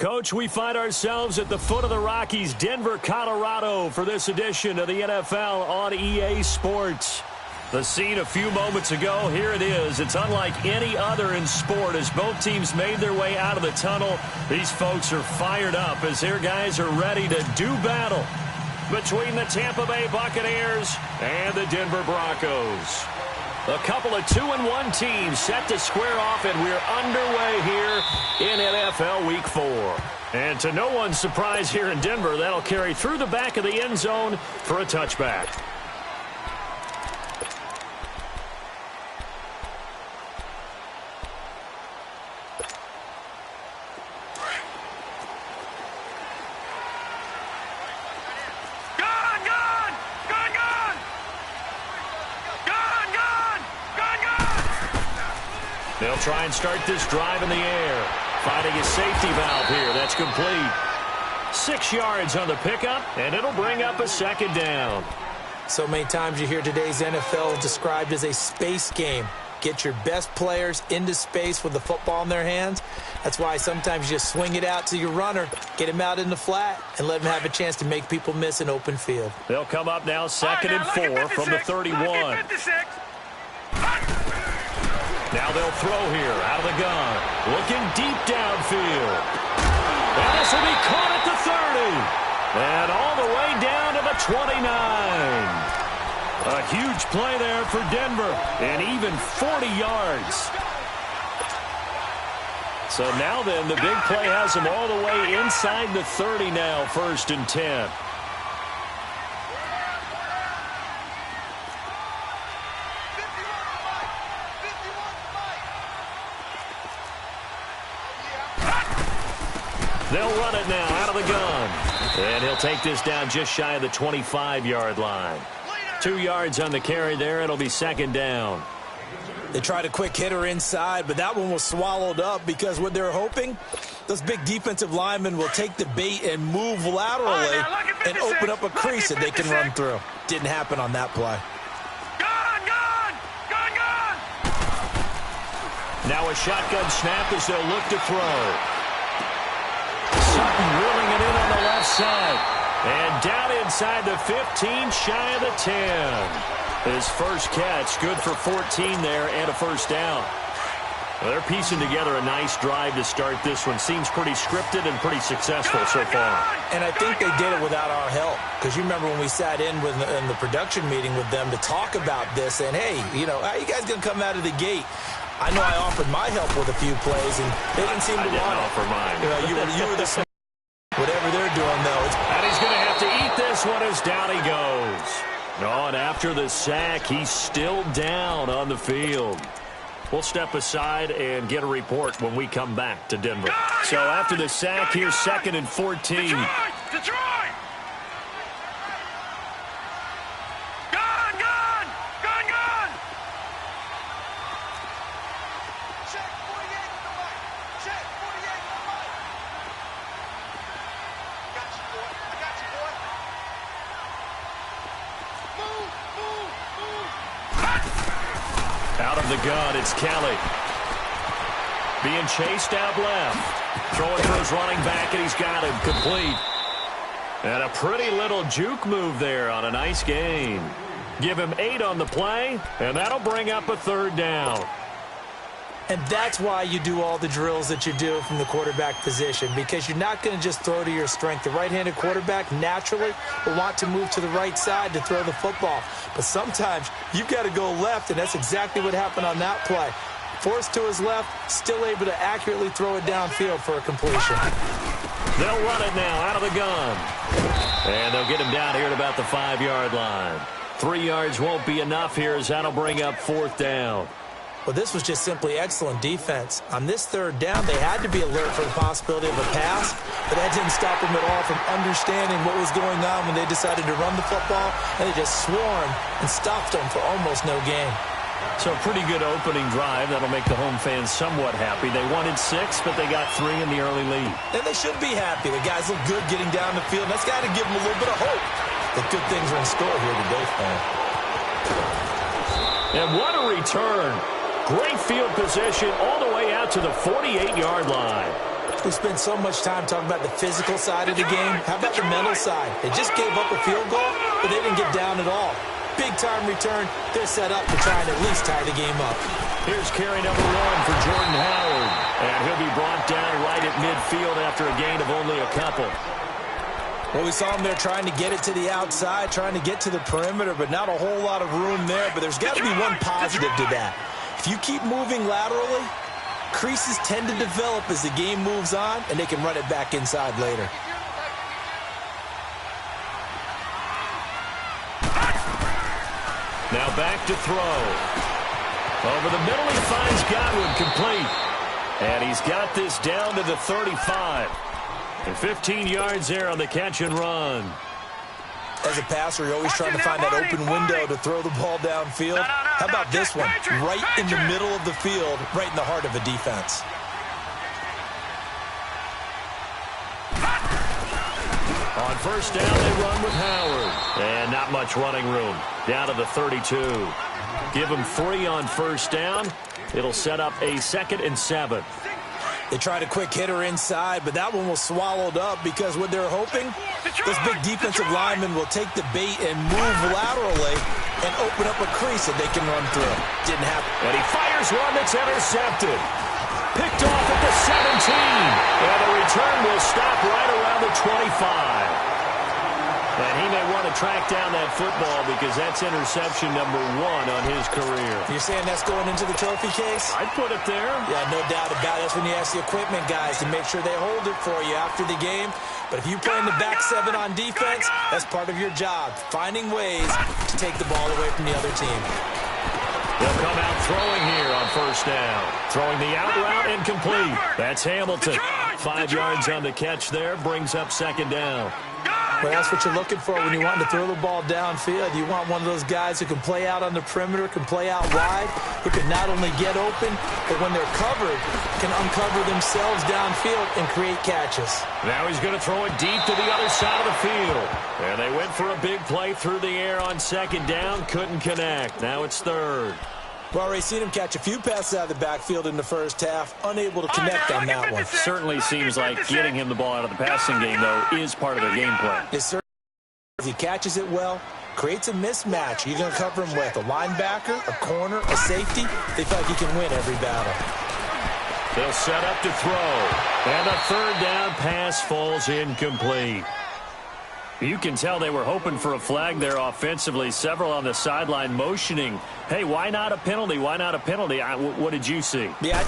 Coach, we find ourselves at the foot of the Rockies, Denver, Colorado, for this edition of the NFL on EA Sports. The scene a few moments ago, here it is. It's unlike any other in sport as both teams made their way out of the tunnel. These folks are fired up as their guys are ready to do battle between the Tampa Bay Buccaneers and the Denver Broncos. A couple of 2-1 teams set to square off, and we're underway here in NFL Week 4. And to no one's surprise here in Denver, that'll carry through the back of the end zone for a touchback. They'll try and start this drive in the air. Finding a safety valve here. That's complete. 6 yards on the pickup, and it'll bring up a second down. So many times you hear today's NFL described as a space game. Get your best players into space with the football in their hands. That's why sometimes you just swing it out to your runner, get him out in the flat, and let him have a chance to make people miss an open field. They'll come up now 2nd and 4 from the 31. Now they'll throw here out of the gun. Looking deep downfield. And this will be caught at the 30. And all the way down to the 29. A huge play there for Denver. And even 40 yards. So now then, the big play has them all the way inside the 30 now, 1st and 10. They'll run it now out of the gun. And he'll take this down just shy of the 25-yard line. 2 yards on the carry there. It'll be 2nd down. They tried a quick hitter inside, but that one was swallowed up because what they're hoping, those big defensive linemen will take the bait and move laterally and open up a crease that they can run through. Didn't happen on that play. Now a shotgun snap as they'll look to throw. Sutton reeling it in on the left side. And down inside the 15, shy of the 10. His first catch, good for 14 there and a first down. Well, they're piecing together a nice drive to start this one. Seems pretty scripted and pretty successful so far. And I think they did it without our help. Because you remember when we sat in the production meeting with them to talk about this. And, hey, you know, how you guys going to come out of the gate? I know I offered my help with a few plays, and they didn't seem to want it. I didn't offer mine. You were the smart. Whatever they're doing, though. And he's going to have to eat this one as down he goes. Oh, and after the sack, he's still down on the field. We'll step aside and get a report when we come back to Denver. So after the sack, here's 2nd and 14. Detroit! Out of the gun, it's Kelly. Being chased out left. Throwing for his running back, and he's got him complete. And a pretty little juke move there on a nice gain. Give him 8 on the play, and that'll bring up a 3rd down. And that's why you do all the drills that you do from the quarterback position, because you're not going to just throw to your strength. The right-handed quarterback naturally will want to move to the right side to throw the football. But sometimes you've got to go left, and that's exactly what happened on that play. Forced to his left, still able to accurately throw it downfield for a completion. They'll run it now out of the gun. And they'll get him down here at about the 5-yard line. 3 yards won't be enough here as that'll bring up 4th down. Well, this was just simply excellent defense. On this 3rd down, they had to be alert for the possibility of a pass, but that didn't stop them at all from understanding what was going on when they decided to run the football, and they just swarmed and stopped them for almost no gain. So a pretty good opening drive. That'll make the home fans somewhat happy. They wanted 6, but they got 3 in the early lead. And they should be happy. The guys look good getting down the field. That's got to give them a little bit of hope that good things are in store here today for them. And what a return. Great field position all the way out to the 48-yard line. We spent so much time talking about the physical side of the game. How about the mental side? They just gave up a field goal, but they didn't get down at all. Big-time return. They're set up to try and at least tie the game up. Here's carry number 1 for Jordan Howard. And he'll be brought down right at midfield after a gain of only a couple. Well, we saw him there trying to get it to the outside, trying to get to the perimeter, but not a whole lot of room there. But there's got to be one positive to that. If you keep moving laterally, creases tend to develop as the game moves on, and they can run it back inside later. Now back to throw. Over the middle, he finds Godwin complete. And he's got this down to the 35. And 15 yards there on the catch and run. As a passer, you're always trying to find that open window to throw the ball downfield. How about this one? Right in the middle of the field, right in the heart of a defense. On first down, they run with Howard. And not much running room. Down to the 32. Give him 3 on first down. It'll set up a 2nd and 7. They tried a quick hitter inside, but that one was swallowed up because what they're hoping, those big defensive linemen will take the bait and move laterally and open up a crease that they can run through. Didn't happen. And he fires one that's intercepted. Picked off at the 17. And the return will stop right around the 25. And he may want to track down that football because that's interception number 1 on his career. You're saying that's going into the trophy case? I'd put it there. Yeah, no doubt about it. That's when you ask the equipment guys to make sure they hold it for you after the game. But if you play in the back 7 on defense, that's part of your job, finding ways to take the ball away from the other team. They'll come out throwing here on first down. Throwing the out route incomplete. That's Hamilton. 5 yards on the catch there. Brings up 2nd down. Well, that's what you're looking for when you want to throw the ball downfield. You want one of those guys who can play out on the perimeter, can play out wide, who can not only get open, but when they're covered, can uncover themselves downfield and create catches. Now he's going to throw it deep to the other side of the field. And they went for a big play through the air on 2nd down. Couldn't connect. Now it's 3rd. We've already seen him catch a few passes out of the backfield in the first half, unable to connect on that one. Certainly seems like getting him the ball out of the passing game, though, is part of their game plan. It certainly is. He catches it well, creates a mismatch. You're going to cover him with a linebacker, a corner, a safety. They feel like he can win every battle. They'll set up to throw. And a 3rd down pass falls incomplete. You can tell they were hoping for a flag there offensively. Several on the sideline motioning. Hey, why not a penalty? Why not a penalty? What did you see? Yeah.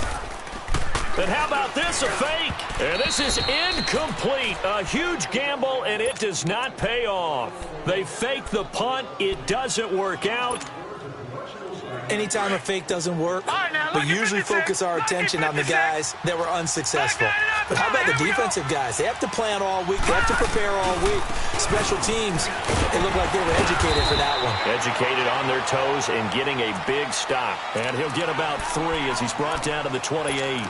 And how about this? A fake. And this is incomplete. A huge gamble, and it does not pay off. They fake the punt. It doesn't work out. Anytime a fake doesn't work, we usually focus our attention on the guys that were unsuccessful. But how about the defensive guys? They have to plan all week. They have to prepare all week. Special teams, it looked like they were educated for that one. Educated on their toes and getting a big stop. And he'll get about 3 as he's brought down to the 28.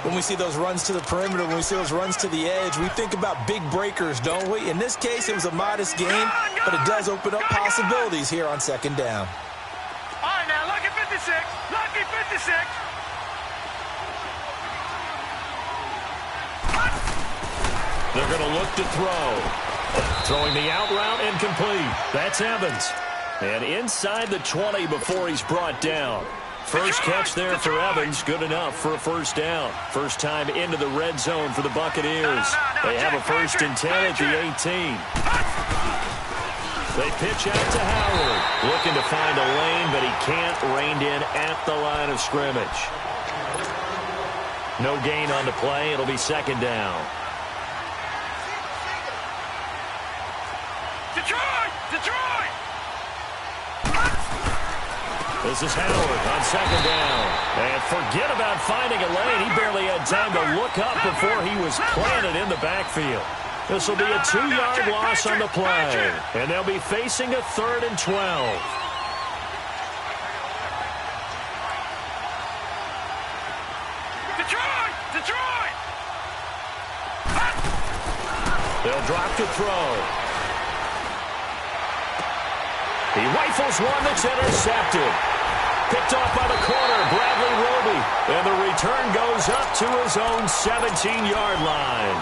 When we see those runs to the perimeter, when we see those runs to the edge, we think about big breakers, don't we? In this case, it was a modest game, but it does open up possibilities here on 2nd down. All right, now, lucky 56. Lucky 56. They're going to look to throw. Throwing the out route incomplete. That's Evans. And inside the 20 before he's brought down. First catch there for Evans. Good enough for a 1st down. First time into the red zone for the Buccaneers. They have a 1st and 10 at the 18. They pitch out to Howard. Looking to find a lane, but he can't. Reined in at the line of scrimmage. No gain on the play. It'll be 2nd down. Detroit! This is Howard on 2nd down. And forget about finding a lane. He barely had time to look up before he was planted in the backfield. This will be a 2-yard loss on the play. And they'll be facing a 3rd and 12. Detroit! They'll drop to throw. He rifles one that's intercepted. Picked off by the corner, Bradley Roby. And the return goes up to his own 17-yard line.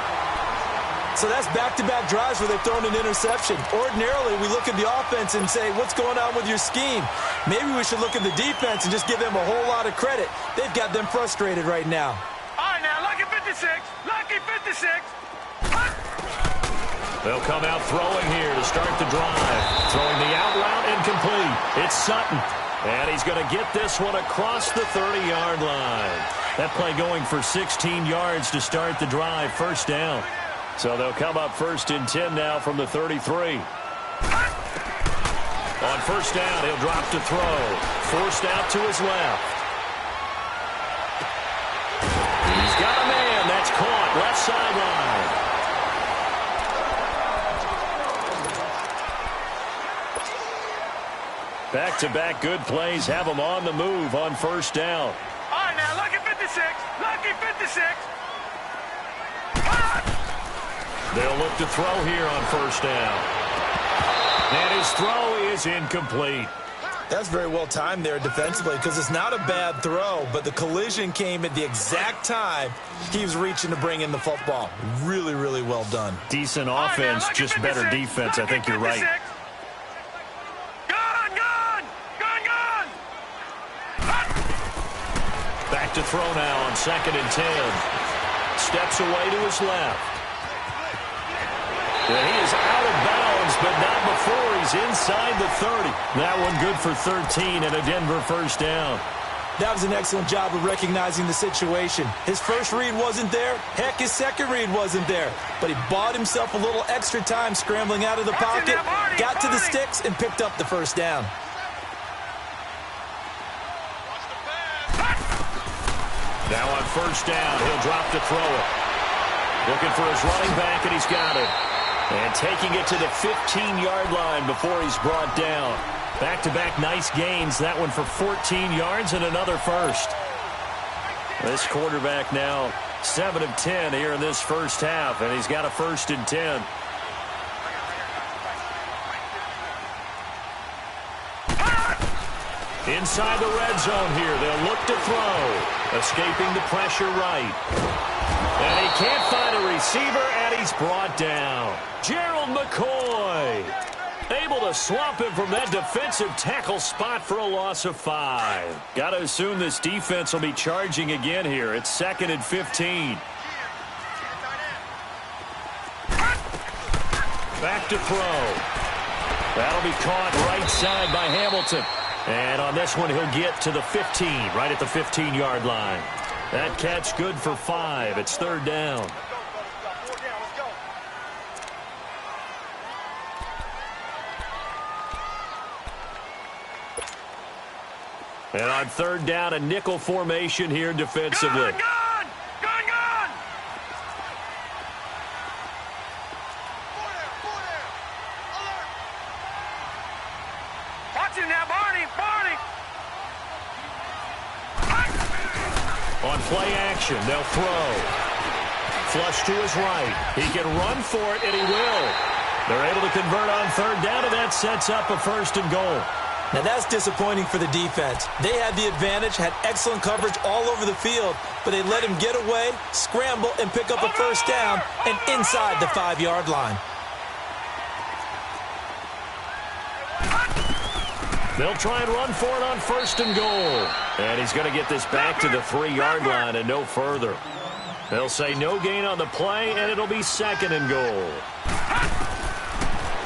So that's back-to-back drives where they've thrown an interception. Ordinarily, we look at the offense and say, what's going on with your scheme? Maybe we should look at the defense and just give them a whole lot of credit. They've got them frustrated right now. All right, now, lucky 56. Lucky 56. They'll come out throwing here to start the drive. Throwing the out route incomplete. It's Sutton. And he's going to get this one across the 30-yard line. That play going for 16 yards to start the drive. First down. So they'll come up first and 10 now from the 33. On first down, he'll drop to throw. Forced out to his left. He's got a man. That's caught. Left sideline. Back-to-back good plays have him on the move on first down. All right, now, lucky 56. Lucky 56. They'll look to throw here on first down. And his throw is incomplete. That's very well timed there defensively because it's not a bad throw, but the collision came at the exact time he was reaching to bring in the football. Really, really well done. Decent offense, just better defense. I think you're right. Back to throw now on 2nd and 10. Steps away to his left. Yeah, he is out of bounds, but not before he's inside the 30. That one good for 13 and a Denver first down. That was an excellent job of recognizing the situation. His first read wasn't there. Heck, his second read wasn't there. But he bought himself a little extra time scrambling out of the pocket, got to the sticks, and picked up the first down. Now on first down, he'll drop to throw it. Looking for his running back, and he's got it. And taking it to the 15-yard line before he's brought down. Back-to-back nice gains. That one for 14 yards and another first. This quarterback now 7 of 10 here in this first half, and he's got a 1st and 10. Inside the red zone here. They'll look to throw. Escaping the pressure right. And he can't find a receiver, and he's brought down. Gerald McCoy able to swamp him from that defensive tackle spot for a loss of 5. Got to assume this defense will be charging again here. It's 2nd and 15. Back to throw. That'll be caught right side by Hamilton. And on this one, he'll get to the 15, right at the 15-yard line. That catch good for 5. It's 3rd down. And on 3rd down, a nickel formation here defensively. Gun! Watch him now, Barney! On play action, they'll throw. Flush to his right. He can run for it, and he will. They're able to convert on 3rd down, and that sets up a 1st and goal. Now that's disappointing for the defense. They had the advantage, had excellent coverage all over the field, but they let him get away, scramble, and pick up a 1st down and inside the 5-yard line. They'll try and run for it on 1st and goal. And he's going to get this back to the 3-yard line and no further. They'll say no gain on the play, and it'll be 2nd and goal.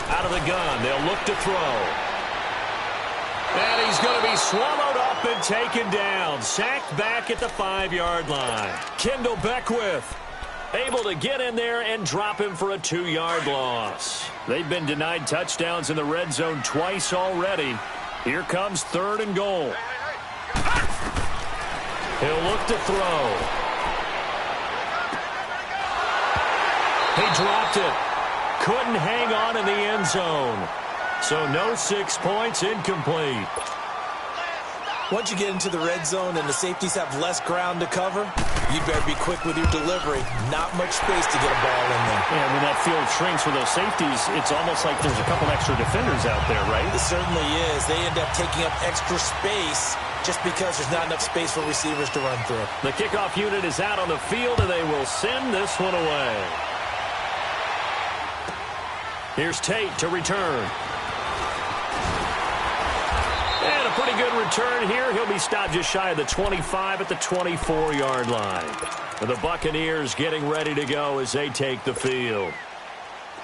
Out of the gun, they'll look to throw. And he's going to be swallowed up and taken down. Sacked back at the 5-yard line. Kendall Beckwith able to get in there and drop him for a 2-yard loss. They've been denied touchdowns in the red zone twice already. Here comes 3rd and goal. He'll look to throw. He dropped it. Couldn't hang on in the end zone. So no 6 points, incomplete. Once you get into the red zone and the safeties have less ground to cover, you better be quick with your delivery. Not much space to get a ball in there. Yeah, when that field shrinks with those safeties, it's almost like there's a couple extra defenders out there, right? It certainly is. They end up taking up extra space just because there's not enough space for receivers to run through. The kickoff unit is out on the field, and they will send this one away. Here's Tate to return. And a pretty good return here. He'll be stopped just shy of the 25 at the 24-yard line. The Buccaneers getting ready to go as they take the field.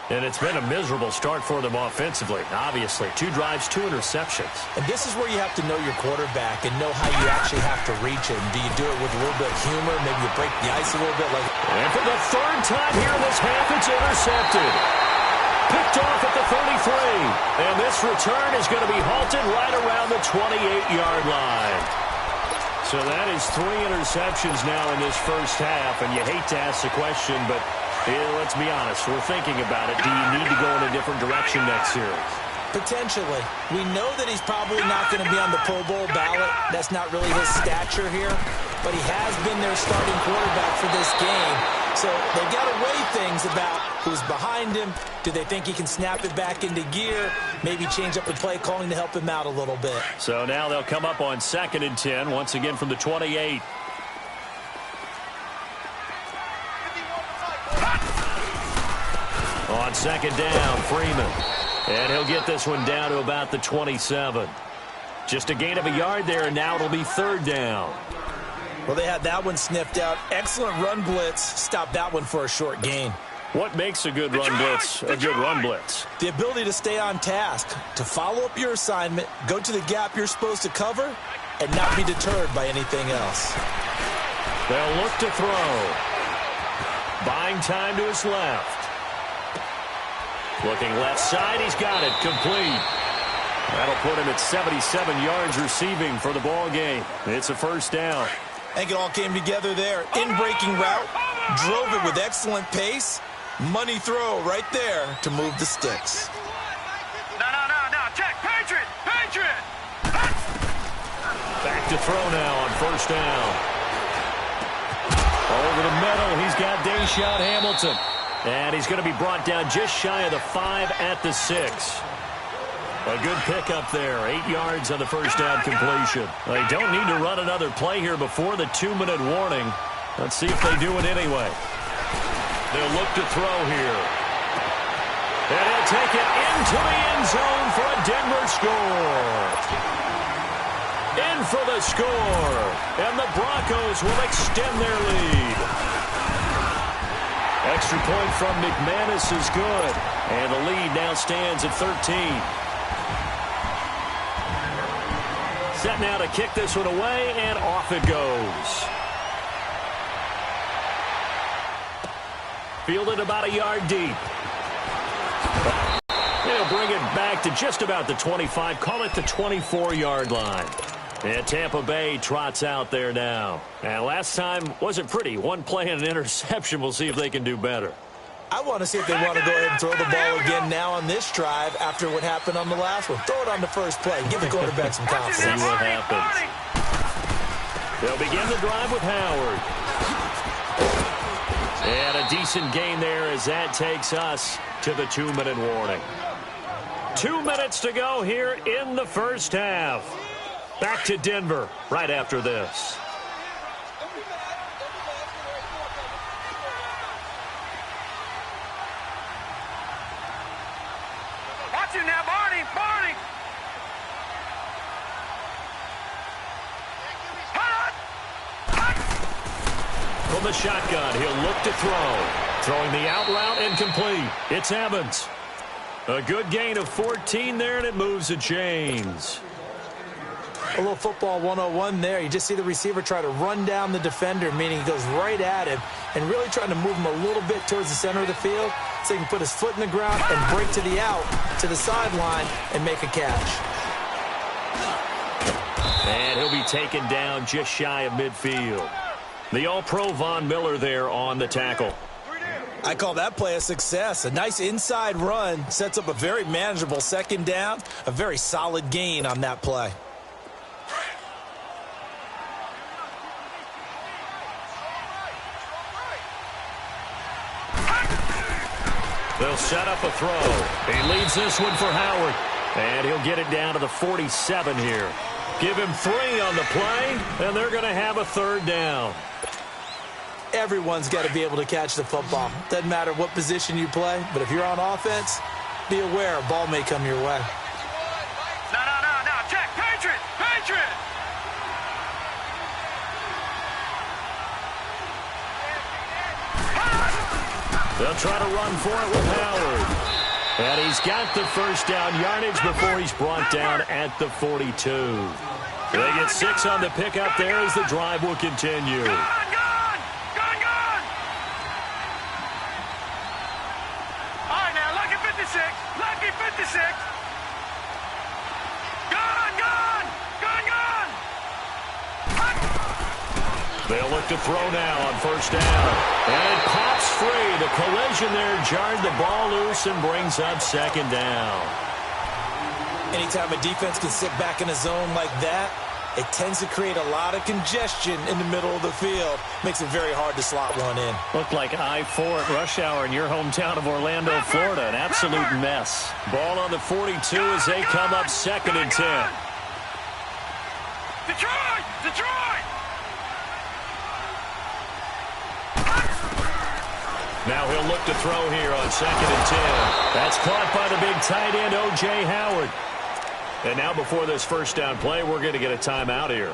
And it's been a miserable start for them offensively, obviously. 2 drives, 2 interceptions. And this is where you have to know your quarterback and know how you actually have to reach him. Do you do it with a little bit of humor? Maybe you break the ice a little bit? And for the 3rd time here in this half, it's intercepted. Picked off at the 33. And this return is going to be halted right around the 28-yard line. So that is 3 interceptions now in this first half. And you hate to ask the question, but let's be honest. We're thinking about it. Do you need to go in a different direction next series? Potentially. We know that he's probably not going to be on the Pro Bowl ballot. That's not really his stature here. But he has been their starting quarterback for this game. So they've got to weigh things about who's behind him. Do they think he can snap it back into gear? Maybe change up the play calling to help him out a little bit. So now they'll come up on 2nd and 10, once again from the 28. On 2nd down, Freeman. And he'll get this one down to about the 27. Just a gain of a yard there, and now it'll be 3rd down. Well, they had that one sniffed out. Excellent run blitz. Stop that one for a short gain. What makes a good run blitz a good run blitz? The ability to stay on task, to follow up your assignment, go to the gap you're supposed to cover, and not be deterred by anything else. They'll look to throw. Buying time to his left. Looking left side, he's got it. Complete. That'll put him at 77 yards receiving for the ball game. It's a 1st down. I think it all came together there. In-breaking route, drove it with excellent pace. Money throw right there to move the sticks. No. Check. Patriot. Back to throw now on 1st down. Over the middle, he's got Deshaun Hamilton. And he's going to be brought down just shy of the 5 at the 6. A good pickup there. 8 yards on the 1st down completion. They don't need to run another play here before the 2-minute warning. Let's see if they do it anyway. They'll look to throw here. And he'll take it into the end zone for a Denver score. In for the score. And the Broncos will extend their lead. Extra point from McManus is good. And the lead now stands at 13. Set now to kick this one away, and off it goes. Fielded about a yard deep. They'll bring it back to just about the 25. Call it the 24-yard line. And Tampa Bay trots out there now. And last time wasn't pretty. 1 play and an interception. We'll see if they can do better. I want to see if they want to go ahead and throw the ball again now on this drive after what happened on the last one. Throw it on the first play. Give the quarterback some confidence. See what happens. They'll begin the drive with Howard. And a decent gain there as that takes us to the 2-minute warning. 2 minutes to go here in the first half. Back to Denver right after this. Watch it now, Barney. From the shotgun, he'll look to throw. Throwing the out route and complete. It's Evans. A good gain of 14 there, and it moves the chains. A little football 101 there. You just see the receiver try to run down the defender, meaning he goes right at him and really trying to move him a little bit towards the center of the field so he can put his foot in the ground and break to the out, to the sideline, and make a catch. And he'll be taken down just shy of midfield. The All-Pro Von Miller there on the tackle. I call that play a success. A nice inside run sets up a very manageable 2nd down, a very solid gain on that play. They'll set up a throw. He leads this one for Howard. And he'll get it down to the 47 here. Give him 3 on the play, and they're going to have a third down. Everyone's got to be able to catch the football. Doesn't matter what position you play, but if you're on offense, be aware a ball may come your way. No. Check. Patriot. They'll try to run for it with Howard. And he's got the first down yardage before he's brought down at the 42. They get 6 on the pickup there as the drive will continue. Gone! All right, now, lucky 56. Gone! They'll look to throw now on first down. And it pops free. The collision there jarred the ball loose and brings up second down. Anytime a defense can sit back in a zone like that, it tends to create a lot of congestion in the middle of the field. Makes it very hard to slot one in. Looked like I-4 at rush hour in your hometown of Orlando, Florida. An absolute mess. Ball on the 42 as they come up 2nd and 10. Detroit! Now he'll look to throw here on 2nd and 10. That's caught by the big tight end, O.J. Howard. And now before this first down play, we're going to get a timeout here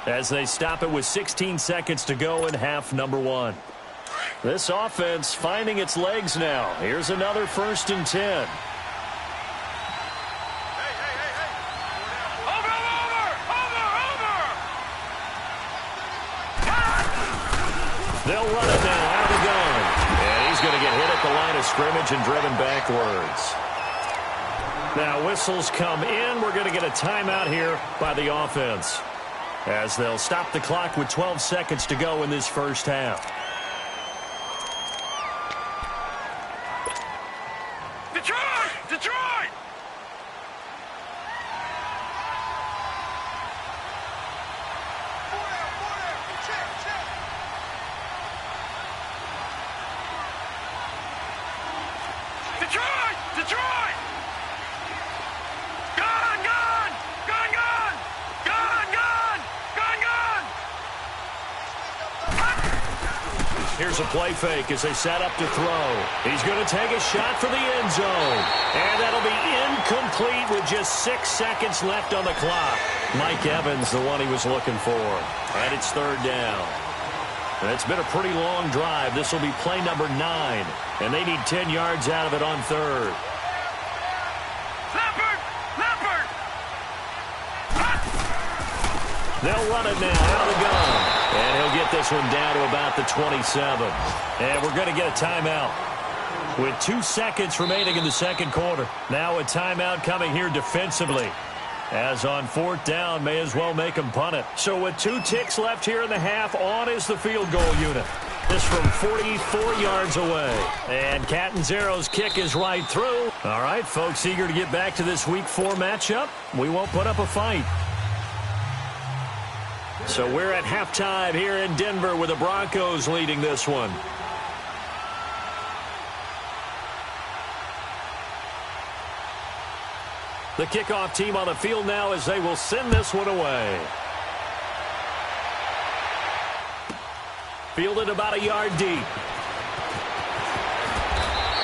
as they stop it with 16 seconds to go in half number 1. This offense finding its legs now. Here's another 1st and 10. They'll run it now out of the gun. And he's going to get hit at the line of scrimmage and driven backwards. Now whistles come in. We're going to get a timeout here by the offense as they'll stop the clock with 12 seconds to go in this first half. Detroit! Here's a play fake as they set up to throw. He's going to take a shot for the end zone. And that'll be incomplete with just 6 seconds left on the clock. Mike Evans, the one he was looking for. And it's 3rd down. And it's been a pretty long drive. This will be play number 9. And they need 10 yards out of it on 3rd. Leopard! They'll run it now out of the gun. And he'll get this one down to about the 27. And we're going to get a timeout with 2 seconds remaining in the second quarter. Now a timeout coming here defensively. As on 4th down, may as well make them punt it. So with 2 ticks left here in the half, on is the field goal unit. This from 44 yards away. And Catanzaro's kick is right through. All right, folks, eager to get back to this Week 4 matchup. We won't put up a fight. So we're at halftime here in Denver with the Broncos leading this one. The kickoff team on the field now as they will send this one away. Fielded about a yard deep.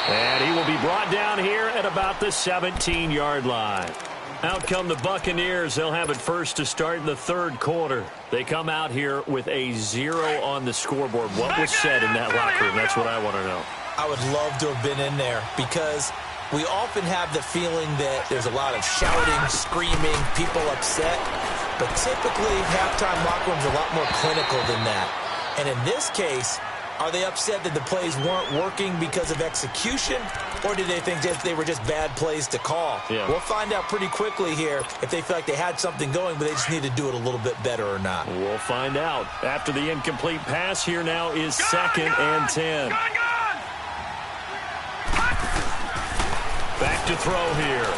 And he will be brought down here at about the 17-yard line. Out come the Buccaneers. They'll have it first to start in the 3rd quarter. They come out here with a 0 on the scoreboard. What was said in that locker room? That's what I want to know. I would love to have been in there because we often have the feeling that there's a lot of shouting, screaming, people upset. But typically, halftime locker rooms are a lot more clinical than that. And in this case, are they upset that the plays weren't working because of execution, or did they think that they were just bad plays to call? Yeah. We'll find out pretty quickly here if they feel like they had something going, but they just need to do it a little bit better or not. We'll find out. After the incomplete pass, here now is 2nd and 10. Back to throw here.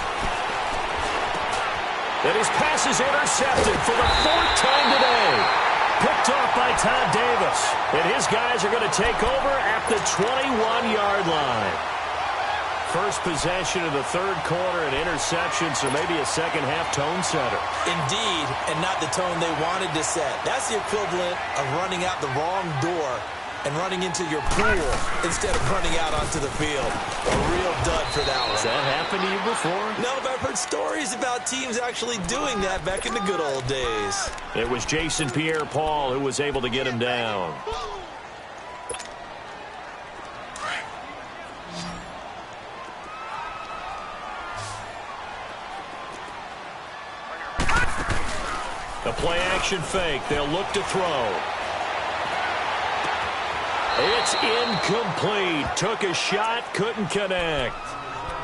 And his pass is intercepted for the 4th time today. Picked off by Todd Davis. And his guys are going to take over at the 21-yard line. First possession of the third quarter, an interception, so maybe a second-half tone setter. Indeed, and not the tone they wanted to set. That's the equivalent of running out the wrong door and running into your pool instead of running out onto the field. A real dud for that one. Has that happened to you before? No, but I've heard stories about teams actually doing that back in the good old days. It was Jason Pierre-Paul who was able to get him down. The play-action fake. They'll look to throw. It's incomplete. Took a shot, couldn't connect.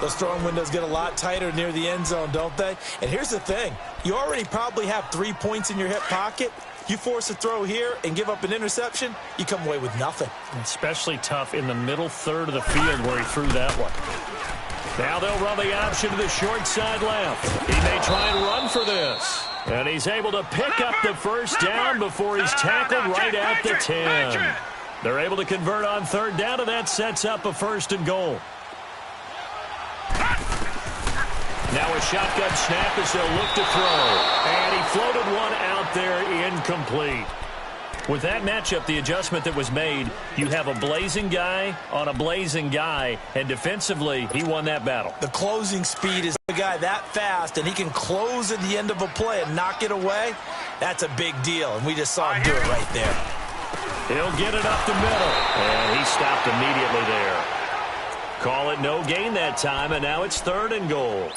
Those throwing windows get a lot tighter near the end zone, don't they? And here's the thing. You already probably have 3 points in your hip pocket. You force a throw here and give up an interception, you come away with nothing. Especially tough in the middle third of the field where he threw that one. Now they'll run the option to the short side left. He may try and run for this. And he's able to pick up the first down before he's tackled right at the 10. They're able to convert on third down, and that sets up a 1st and goal. Now a shotgun snap as they'll look to throw. And he floated one out there, incomplete. With that matchup, the adjustment that was made, you have a blazing guy on a blazing guy, and defensively, he won that battle. The closing speed is a guy that fast, and he can close at the end of a play and knock it away. That's a big deal, and we just saw him do it right there. He'll get it up the middle, and he stopped immediately there. Call it no gain that time, and now it's 3rd and goal.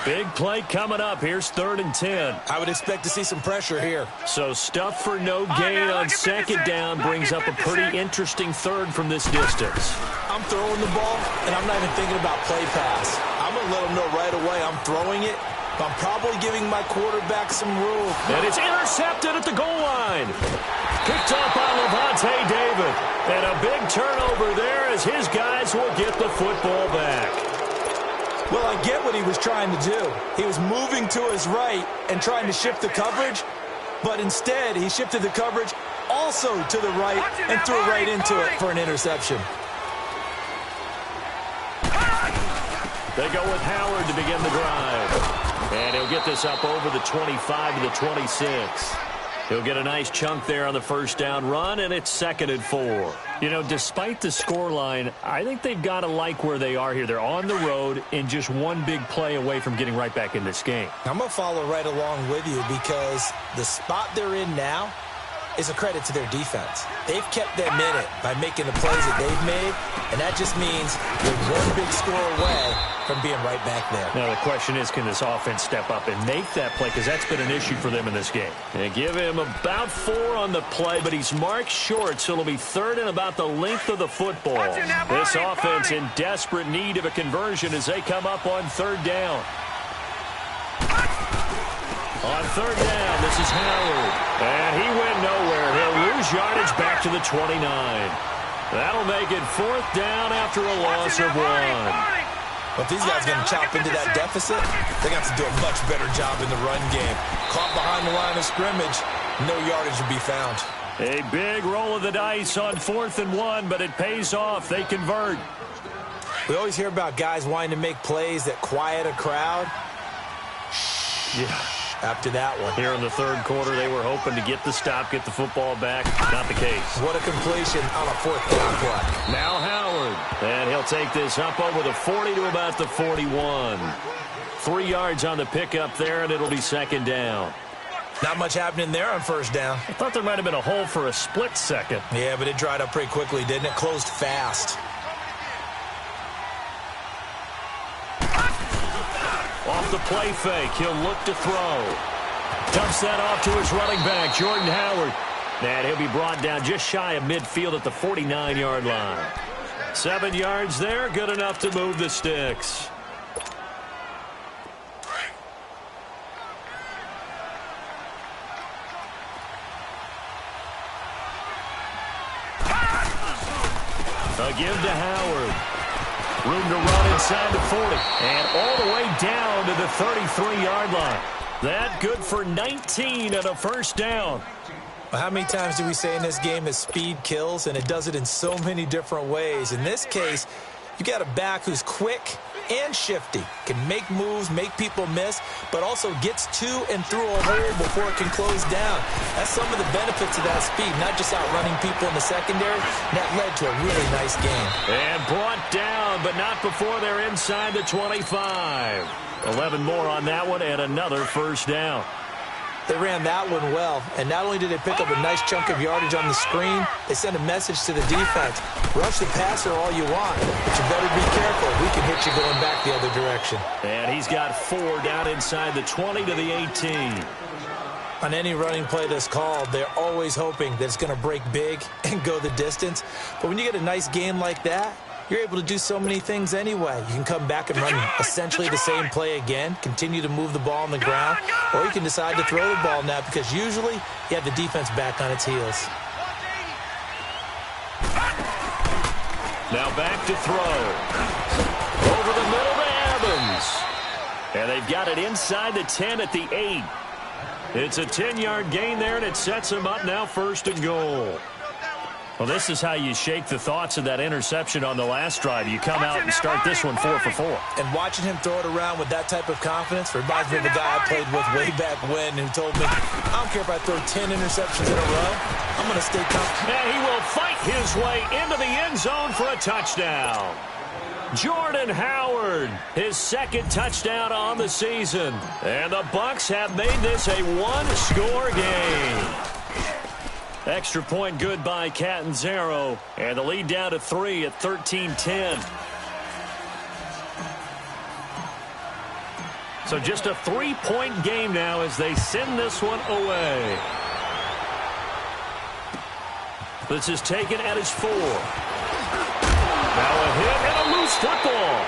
Big play coming up. Here's 3rd and 10. I would expect to see some pressure here. So stuff for no gain on 2nd down brings up a pretty interesting 3rd from this distance. I'm throwing the ball, and I'm not even thinking about play pass. I'm going to let him know right away I'm throwing it. But I'm probably giving my quarterback some room. And it's intercepted at the goal line. Picked off by Levante David. And a big turnover there as his guys will get the football back. Well, I get what he was trying to do. He was moving to his right and trying to shift the coverage, but instead he shifted the coverage also to the right and threw right into it for an interception. They go with Howard to begin the drive. And he'll get this up over the 25 to the 26. He'll get a nice chunk there on the 1st down run, and it's 2nd and 4. You know, despite the scoreline, I think they've got to like where they are here. They're on the road and just one big play away from getting right back in this game. I'm going to follow right along with you because the spot they're in now is a credit to their defense. They've kept them in it by making the plays that they've made, and that just means they're one big score away from being right back there. Now the question is, can this offense step up and make that play? Because that's been an issue for them in this game. They give him about 4 on the play, but he's marked short, so it'll be 3rd and about the length of the football. This offense in desperate need of a conversion as they come up on 3rd down. On 3rd down, this is Howard. And he went nowhere. He'll lose yardage back to the 29. That'll make it 4th down after a loss of 1. But if these guys are going to chop into that deficit, they're going to have to do a much better job in the run game. Caught behind the line of scrimmage, no yardage will be found. A big roll of the dice on 4th and 1, but it pays off. They convert. We always hear about guys wanting to make plays that quiet a crowd. Yeah. After that one. Here in the 3rd quarter, they were hoping to get the stop, get the football back. Not the case. What a completion on a 4th down play. Now Howard. And he'll take this up over the 40 to about the 41. 3 yards on the pickup there, and it'll be 2nd down. Not much happening there on 1st down. I thought there might have been a hole for a split second. Yeah, but it dried up pretty quickly, didn't it? Closed fast. Off the play fake, he'll look to throw. Dumps that off to his running back, Jordan Howard. And he'll be brought down just shy of midfield at the 49-yard line. 7 yards there, good enough to move the sticks. A give to Howard. Room to run inside the 40. And all the way down to the 33-yard line. That good for 19 and a 1st down. Well, how many times do we say in this game that speed kills, and it does it in so many different ways? In this case, You got a back who's quick and shifty, can make moves, make people miss, but also gets to and through a hole before it can close down. That's some of the benefits of that speed, not just outrunning people in the secondary. That led to a really nice game. And brought down, but not before they're inside the 25. 11 more on that one and another first down. They ran that one well, and not only did they pick up a nice chunk of yardage on the screen, they sent a message to the defense. Rush the passer all you want, but you better be careful. We can hit you going back the other direction. And he's got 4 down inside the 20 to the 18. On any running play that's called, they're always hoping that it's going to break big and go the distance. But when you get a nice game like that, you're able to do so many things anyway. You can come back and run essentially the same play again, continue to move the ball on the ground, or you can decide to throw the ball now because usually you have the defense back on its heels. Now back to throw. Over the middle to Evans. And they've got it inside the 10 at the 8. It's a 10-yard gain there, and it sets them up now 1st and goal. Well, this is how you shake the thoughts of that interception on the last drive. You come out and start this one 4 for 4. And watching him throw it around with that type of confidence reminds me of the guy I played with way back when who told me, I don't care if I throw 10 interceptions in a row, I'm going to stay confident. And he will fight his way into the end zone for a touchdown. Jordan Howard, his 2nd touchdown on the season. And the Bucs have made this a one-score game. Extra point good by Catanzaro. And the lead down to 3 at 13-10. So just a 3-point game now as they send this one away. This is taken at his 4. Now a hit and a loose football.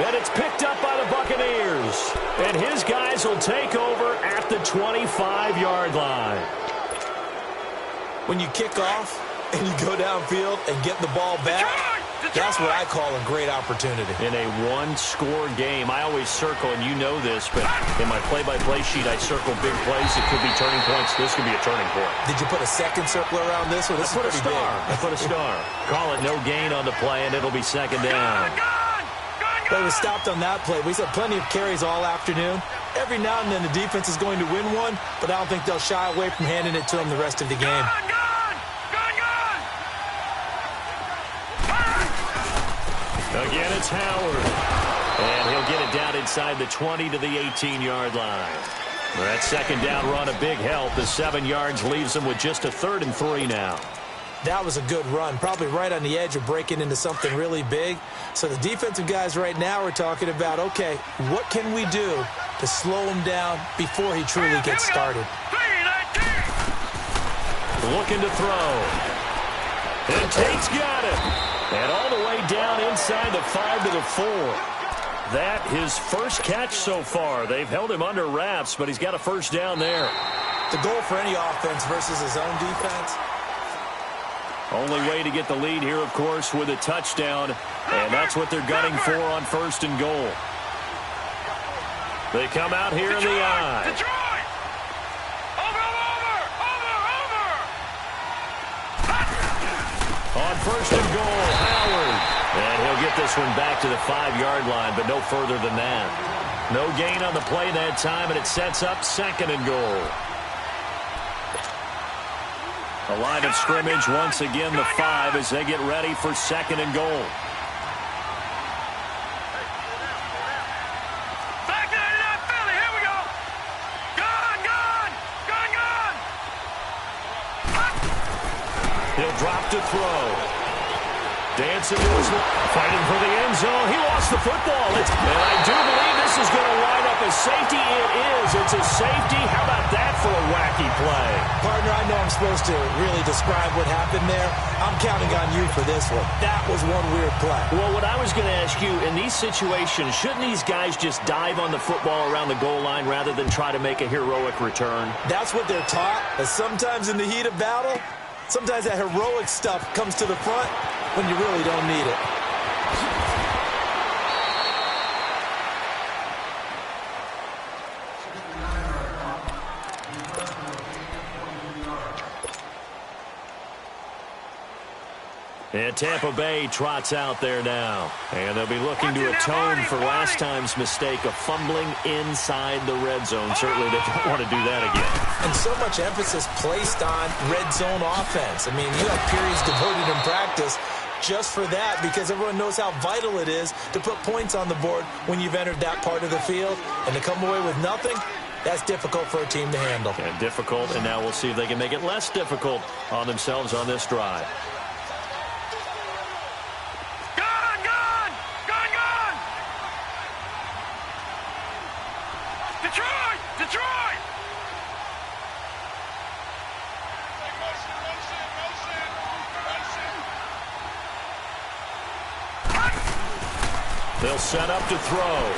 And it's picked up by the Buccaneers. And his guys will take over at the 25-yard line. When you kick off and you go downfield and get the ball back, that's what I call a great opportunity. In a one-score game, I always circle, and you know this, but in my play-by-play sheet, I circle big plays. It could be turning points. This could be a turning point. Did you put a second circle around this one? This is pretty big. I put a star. Call it no gain on the play, and it'll be 2nd down. They were stopped on that play. We said plenty of carries all afternoon. Every now and then the defense is going to win one, but I don't think they'll shy away from handing it to them the rest of the game. Again, it's Howard. And he'll get it down inside the 20 to the 18-yard line. That 2nd down run, a big help. The 7 yards leaves them with just a 3rd and 3 now. That was a good run, probably right on the edge of breaking into something really big. So the defensive guys right now are talking about, okay, what can we do to slow him down before he truly gets started? Looking to throw. And Tate's got it. And all the way down inside the 5 to the 4. That his first catch so far. They've held him under wraps, but he's got a 1st down there. The goal for any offense versus his own defense. Only way to get the lead here, of course, with a touchdown. And that's what they're gunning for on 1st and goal. They come out here in the eye. On 1st and goal, Howard. And he'll get this one back to the 5-yard line, but no further than that. No gain on the play that time, and it sets up 2nd and goal. A line of scrimmage, once again, the 5 as they get ready for 2nd and goal. He'll drop to throw. Dancing to his left, fighting for the end zone. He lost the football. And I do believe this is going to wind up as safety. It is. It's a safety. How about that for a wacky play? Partner, I know I'm supposed to really describe what happened there. I'm counting on you for this one. That was one weird play. Well, what I was going to ask you, in these situations, shouldn't these guys just dive on the football around the goal line rather than try to make a heroic return? That's what they're taught. But sometimes in the heat of battle, sometimes that heroic stuff comes to the front when you really don't need it. And Tampa Bay trots out there now. And they'll be looking to atone for last time's mistake of fumbling inside the red zone. Certainly they don't want to do that again. And so much emphasis placed on red zone offense. I mean, you have periods devoted in practice just for that, because everyone knows how vital it is to put points on the board when you've entered that part of the field. And to come away with nothing, that's difficult for a team to handle. And difficult, and now we'll see if they can make it less difficult on themselves on this drive. Detroit! They'll set up to throw.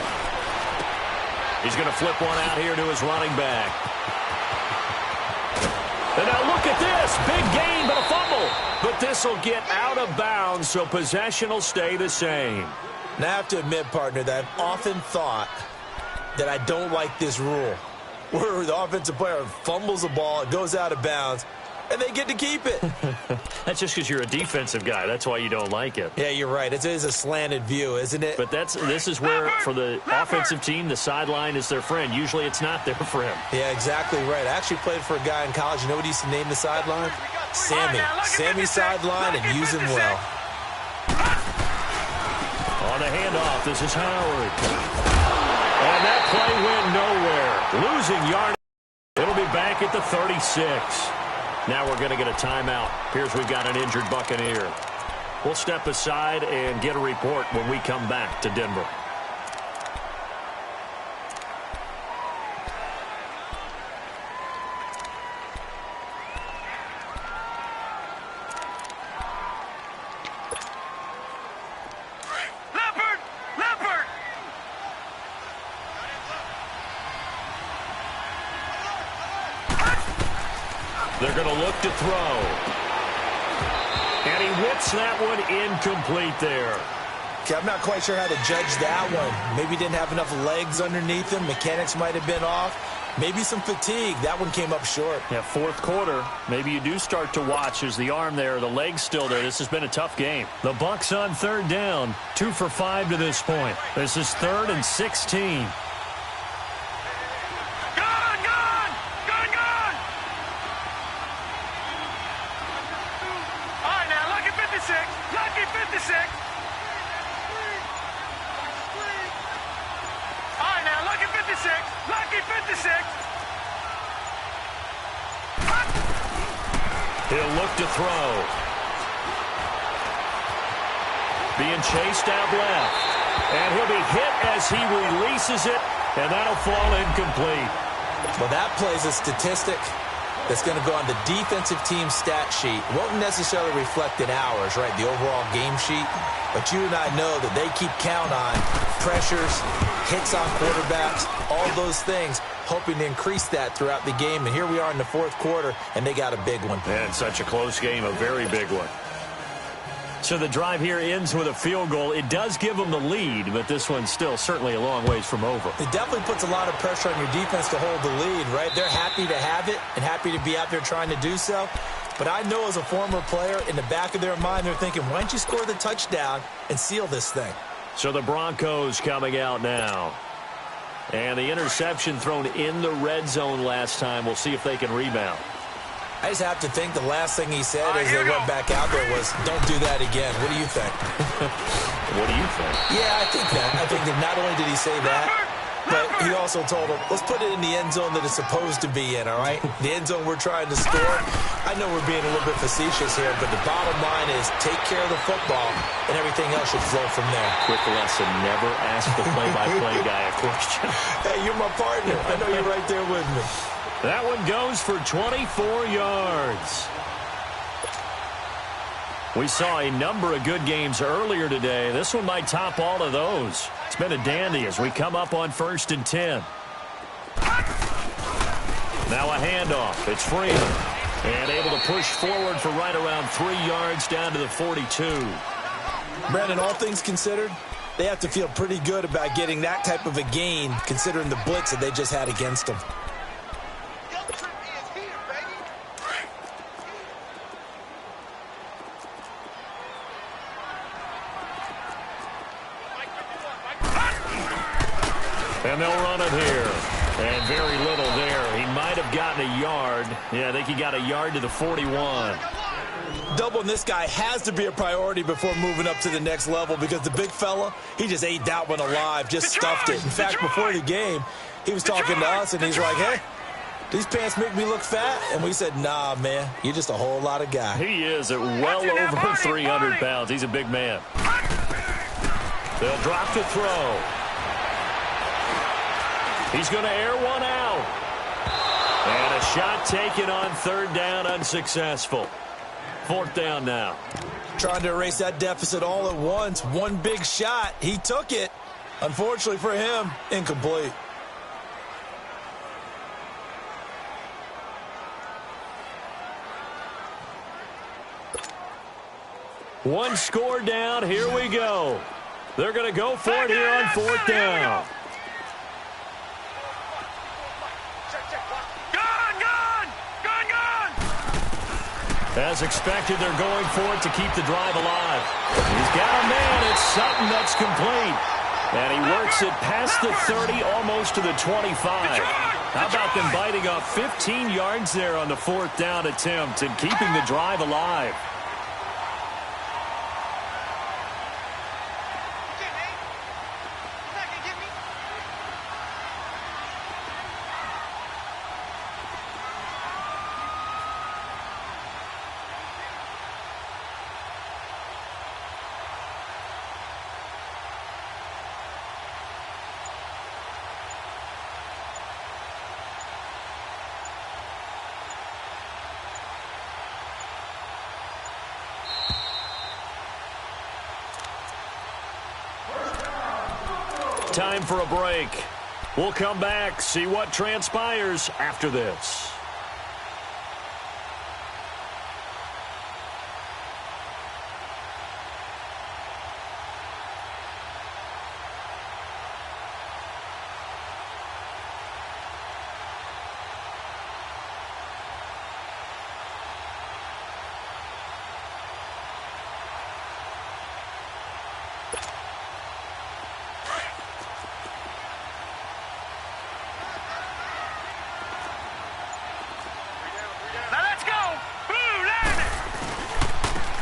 He's going to flip one out here to his running back. And now look at this. Big gain, but a fumble. But this will get out of bounds, so possession will stay the same. Now, I have to admit, partner, that I've often thought that I don't like this rule, where the offensive player fumbles the ball, it goes out of bounds, and they get to keep it. That's just because you're a defensive guy. That's why you don't like it. Yeah, you're right. It is a slanted view, isn't it? But this is where, for the offensive team, the sideline is their friend. Usually it's not their friend. Yeah, exactly right. I actually played for a guy in college. You know what he used to name the sideline? Sammy. Sammy's sideline, and use him well. On the handoff, this is Howard. And that play went nowhere. Losing yard. It'll be back at the 36. Now we're going to get a timeout. Appears we've got an injured Buccaneer. We'll step aside and get a report when we come back to Denver. They're going to look to throw. And he whips that one incomplete there. Okay, I'm not quite sure how to judge that one. Maybe he didn't have enough legs underneath him. Mechanics might have been off. Maybe some fatigue. That one came up short. Yeah, fourth quarter. Maybe you do start to watch as the arm there, the leg's still there. This has been a tough game. The Bucs on third down. 2 for 5 to this point. This is 3rd and 16. Lucky 56. All right, now, lucky 56. Lucky 56. He'll look to throw. Being chased out left. And he'll be hit as he releases it, and that'll fall incomplete. Well, that plays a statistic that's going to go on the defensive team stat sheet. Won't necessarily reflect in ours, right, the overall game sheet. But you and I know that they keep count on pressures, hits on quarterbacks, all those things, hoping to increase that throughout the game. And here we are in the fourth quarter, and they got a big one. And such a close game, a very big one. So the drive here ends with a field goal. It does give them the lead, but this one's still certainly a long ways from over. It definitely puts a lot of pressure on your defense to hold the lead, right? They're happy to have it and happy to be out there trying to do so. But I know as a former player, in the back of their mind, they're thinking, why don't you score the touchdown and seal this thing? So the Broncos coming out now. And the interception thrown in the red zone last time. We'll see if they can rebound. I just have to think the last thing he said as they went back out there was, don't do that again. What do you think? What do you think? Yeah, I think that. I think that not only did he say that, but he also told him, let's put it in the end zone that it's supposed to be in, all right? The end zone we're trying to score. I know we're being a little bit facetious here, but the bottom line is take care of the football, and everything else should flow from there. Quick lesson, never ask the play-by-play guy a question. Hey, you're my partner. I know you're right there with me. That one goes for 24 yards. We saw a number of good games earlier today. This one might top all of those. It's been a dandy as we come up on 1st and 10. Now a handoff. It's free. And able to push forward for right around 3 yards down to the 42. Brandon, all things considered, they have to feel pretty good about getting that type of a gain considering the blitz that they just had against them. And they'll run it here. And very little there. He might have gotten a yard. Yeah, I think he got a yard to the 41. Doubling this guy has to be a priority before moving up to the next level because the big fella, he just ate that one alive, just stuffed it. In fact, before the game, he was talking to us, and he's like, hey, these pants make me look fat. And we said, nah, man, you're just a whole lot of guy. He is at well over 300 pounds. He's a big man. They'll drop to throw. He's going to air one out. And a shot taken on third down, unsuccessful. Fourth down now. Trying to erase that deficit all at once. One big shot. He took it. Unfortunately for him, incomplete. One score down. Here we go. They're going to go for it here on fourth down. As expected, they're going for it to keep the drive alive. He's got a man. It's Sutton that's complete. And he works it past the 30, almost to the 25. How about them biting off 15 yards there on the fourth down attempt and keeping the drive alive? Time for a break. We'll come back, see what transpires after this.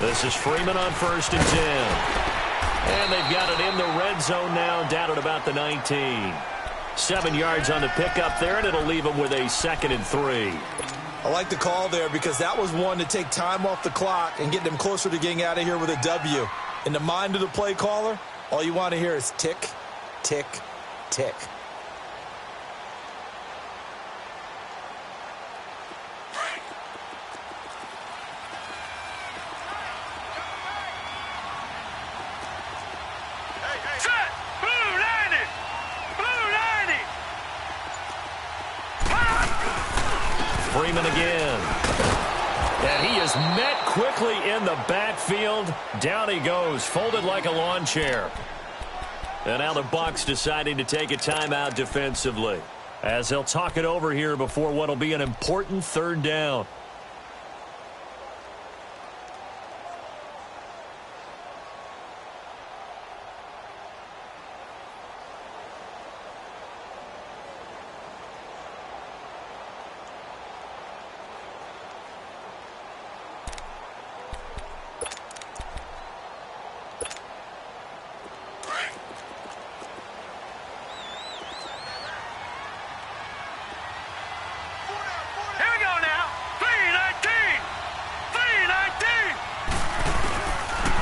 This is Freeman on 1st and 10. And they've got it in the red zone now, down at about the 19. 7 yards on the pickup there, and it'll leave them with a 2nd and 3. I like the call there because that was one to take time off the clock and get them closer to getting out of here with a W. In the mind of the play caller, all you want to hear is tick, tick, tick. Freeman again. And he is met quickly in the backfield. Down he goes, folded like a lawn chair. And now the Bucs deciding to take a timeout defensively, as they'll talk it over here before what will be an important third down.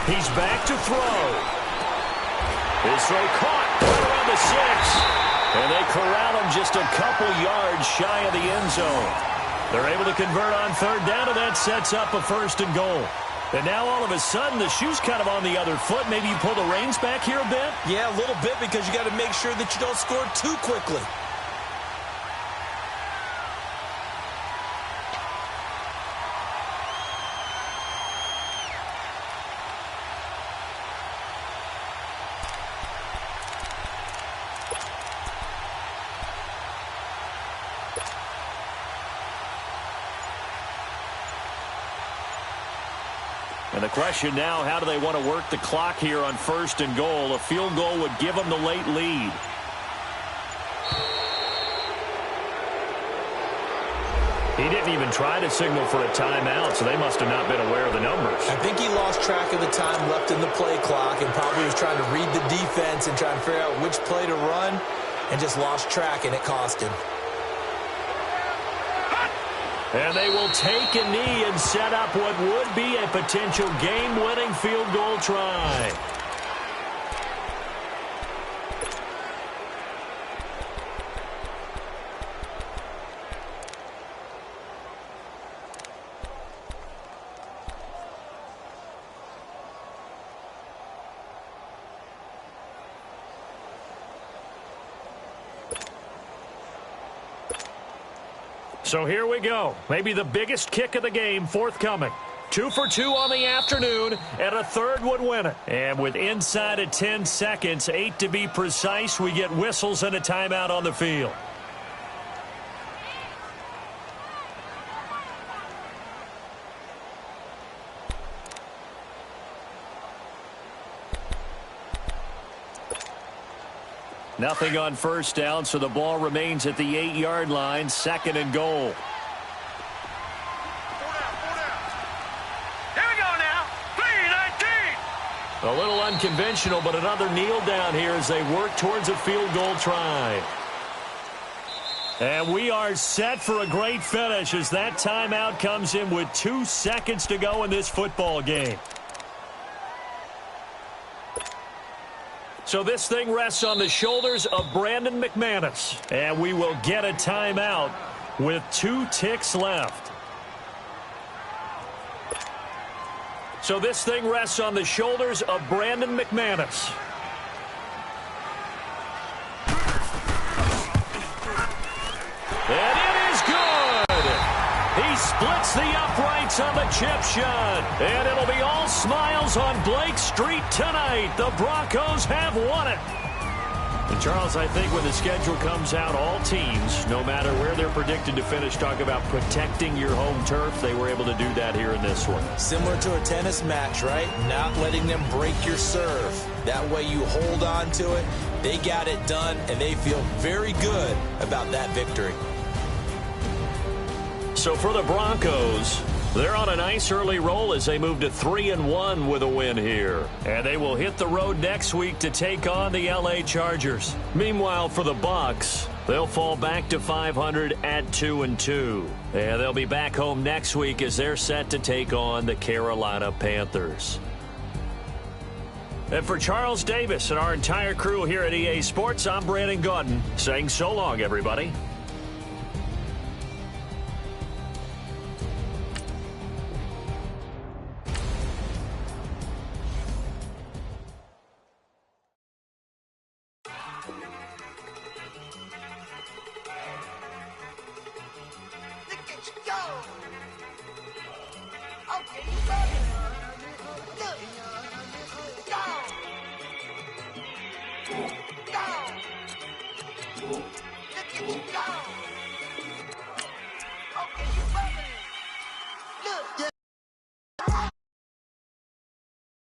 He's back to throw. His throw caught right around the 6. And they corral him just a couple yards shy of the end zone. They're able to convert on third down, and that sets up a 1st and goal. And now all of a sudden the shoe's kind of on the other foot. Maybe you pull the reins back here a bit? Yeah, a little bit, because you got to make sure that you don't score too quickly. And the question now, how do they want to work the clock here on 1st and goal? A field goal would give them the late lead. He didn't even try to signal for a timeout, so they must have not been aware of the numbers. I think he lost track of the time left in the play clock and probably was trying to read the defense and try and figure out which play to run and just lost track, and it cost him. And they will take a knee and set up what would be a potential game-winning field goal try. So here we go. Maybe the biggest kick of the game forthcoming. 2 for 2 on the afternoon, and a third would win it. And with inside of 10 seconds, 8 to be precise, we get whistles and a timeout on the field. Nothing on first down, so the ball remains at the 8-yard line, 2nd and goal. Here we go now. 3-19. A little unconventional, but another kneel down here as they work towards a field goal try. And we are set for a great finish as that timeout comes in with 2 seconds to go in this football game. So this thing rests on the shoulders of Brandon McManus. And we will get a timeout with 2 ticks left. So this thing rests on the shoulders of Brandon McManus. And it is good! He splits the uprights on the chip shot. And it'll be all smiles on Blake Street tonight. The Broncos have won it. And Charles, I think when the schedule comes out, all teams, no matter where they're predicted to finish, talk about protecting your home turf. They were able to do that here in this one. Similar to a tennis match, right? Not letting them break your serve. That way you hold on to it. They got it done, and they feel very good about that victory. So for the Broncos, they're on a nice early roll as they move to 3-1 with a win here. And they will hit the road next week to take on the LA Chargers. Meanwhile, for the Bucs, they'll fall back to 500 at 2-2. And they'll be back home next week as they're set to take on the Carolina Panthers. And for Charles Davis and our entire crew here at EA Sports, I'm Brandon Gaudin saying so long, everybody.